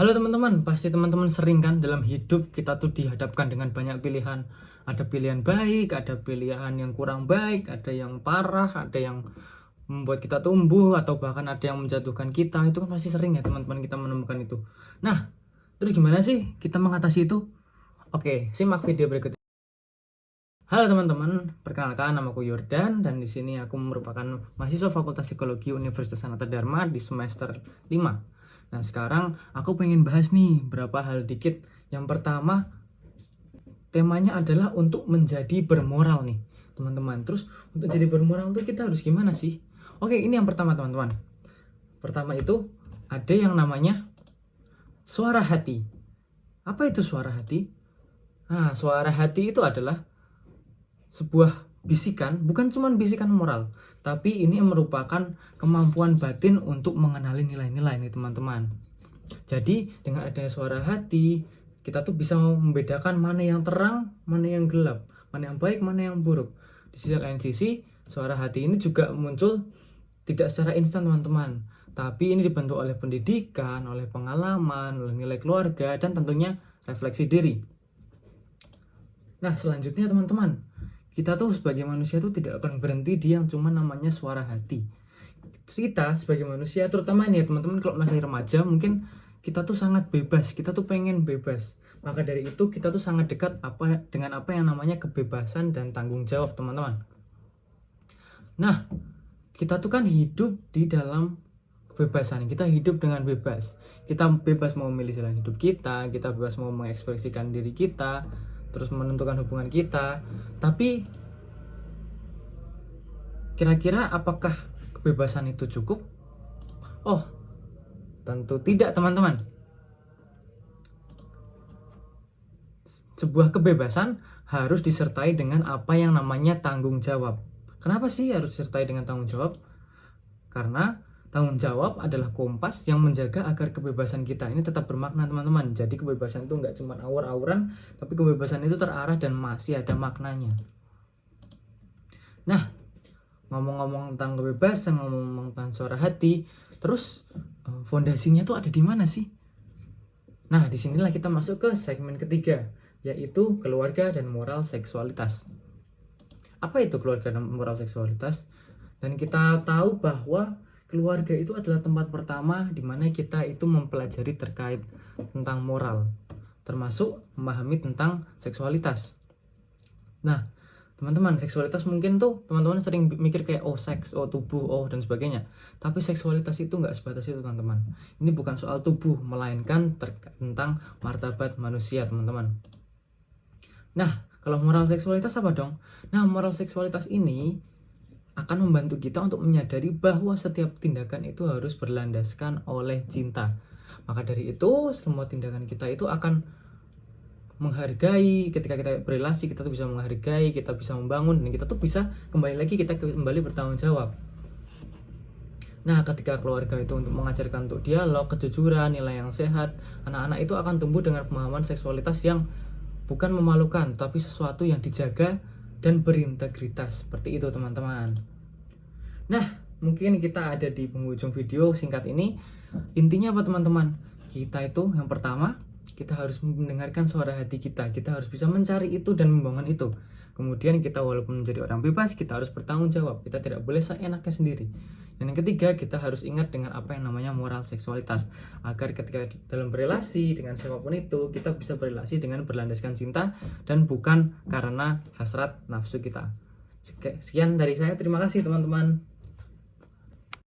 Halo teman-teman, pasti teman-teman sering kan dalam hidup kita tuh dihadapkan dengan banyak pilihan. Ada pilihan baik, ada pilihan yang kurang baik, ada yang parah, ada yang membuat kita tumbuh, atau bahkan ada yang menjatuhkan kita. Itu kan pasti sering ya teman-teman kita menemukan itu. Nah, terus gimana sih kita mengatasi itu? Oke, simak video berikut. Halo teman-teman, perkenalkan namaku Yordan dan di sini aku merupakan mahasiswa Fakultas Psikologi Universitas Sanata Dharma di semester 5. Nah, sekarang aku pengen bahas nih berapa hal dikit. Yang pertama, temanya adalah untuk menjadi bermoral nih, teman-teman. Terus untuk jadi bermoral tuh kita harus gimana sih? Oke, ini yang pertama, teman-teman. Pertama itu ada yang namanya suara hati. Apa itu suara hati? Nah, suara hati itu adalah sebuah bisikan, bukan cuma bisikan moral, tapi ini merupakan kemampuan batin untuk mengenali nilai-nilai nih teman-teman. Jadi dengan adanya suara hati, kita tuh bisa membedakan mana yang terang, mana yang gelap, mana yang baik, mana yang buruk. Di sisi lain sisi, suara hati ini juga muncul tidak secara instan teman-teman, tapi ini dibentuk oleh pendidikan, oleh pengalaman, oleh nilai keluarga, dan tentunya refleksi diri. Nah, selanjutnya teman-teman, kita tuh sebagai manusia tuh tidak akan berhenti di yang cuma namanya suara hati. Kita sebagai manusia, terutama nih teman-teman kalau masih remaja, mungkin kita tuh sangat bebas, kita tuh pengen bebas. Maka dari itu kita tuh sangat dekat dengan apa yang namanya kebebasan dan tanggung jawab, teman-teman. Nah, kita tuh kan hidup di dalam kebebasan, kita hidup dengan bebas. Kita bebas mau memilih jalan hidup kita bebas mau mengekspresikan diri kita, terus menentukan hubungan kita. Tapi kira-kira apakah kebebasan itu cukup? Oh, tentu tidak teman-teman. Sebuah kebebasan harus disertai dengan apa yang namanya tanggung jawab. Kenapa sih harus disertai dengan tanggung jawab? Karena tanggung jawab adalah kompas yang menjaga agar kebebasan kita ini tetap bermakna, teman-teman. Jadi kebebasan itu nggak cuma awur-awuran, tapi kebebasan itu terarah dan masih ada maknanya. Nah, ngomong-ngomong tentang kebebasan, ngomong-ngomong tentang suara hati, terus fondasinya tuh ada di mana sih? Nah, disinilah kita masuk ke segmen ketiga, yaitu keluarga dan moral seksualitas. Apa itu keluarga dan moral seksualitas? Dan kita tahu bahwa keluarga itu adalah tempat pertama di mana kita itu mempelajari terkait tentang moral, termasuk memahami tentang seksualitas. Nah, teman-teman, seksualitas mungkin tuh teman-teman sering mikir kayak oh seks, oh tubuh, oh dan sebagainya. Tapi seksualitas itu nggak sebatas itu, teman-teman. Ini bukan soal tubuh, melainkan tentang martabat manusia, teman-teman. Nah, kalau moral seksualitas apa dong? Nah, moral seksualitas ini akan membantu kita untuk menyadari bahwa setiap tindakan itu harus berlandaskan oleh cinta. Maka dari itu, semua tindakan kita itu akan menghargai. Ketika kita berrelasi, kita tuh bisa menghargai, kita bisa membangun, dan kita tuh bisa kita kembali bertanggung jawab. Nah, ketika keluarga itu untuk mengajarkan untuk dialog, kejujuran, nilai yang sehat, anak-anak itu akan tumbuh dengan pemahaman seksualitas yang bukan memalukan, tapi sesuatu yang dijaga dan berintegritas. Seperti itu, teman-teman. Nah, mungkin kita ada di penghujung video singkat ini. Intinya apa, teman-teman? Kita itu yang pertama, kita harus mendengarkan suara hati kita. Kita harus bisa mencari itu dan membangun itu. Kemudian kita walaupun menjadi orang bebas, kita harus bertanggung jawab. Kita tidak boleh seenaknya sendiri. Dan yang ketiga, kita harus ingat dengan apa yang namanya moral seksualitas. Agar ketika dalam berrelasi dengan siapapun itu, kita bisa berrelasi dengan berlandaskan cinta dan bukan karena hasrat nafsu kita. Sekian dari saya, terima kasih teman-teman.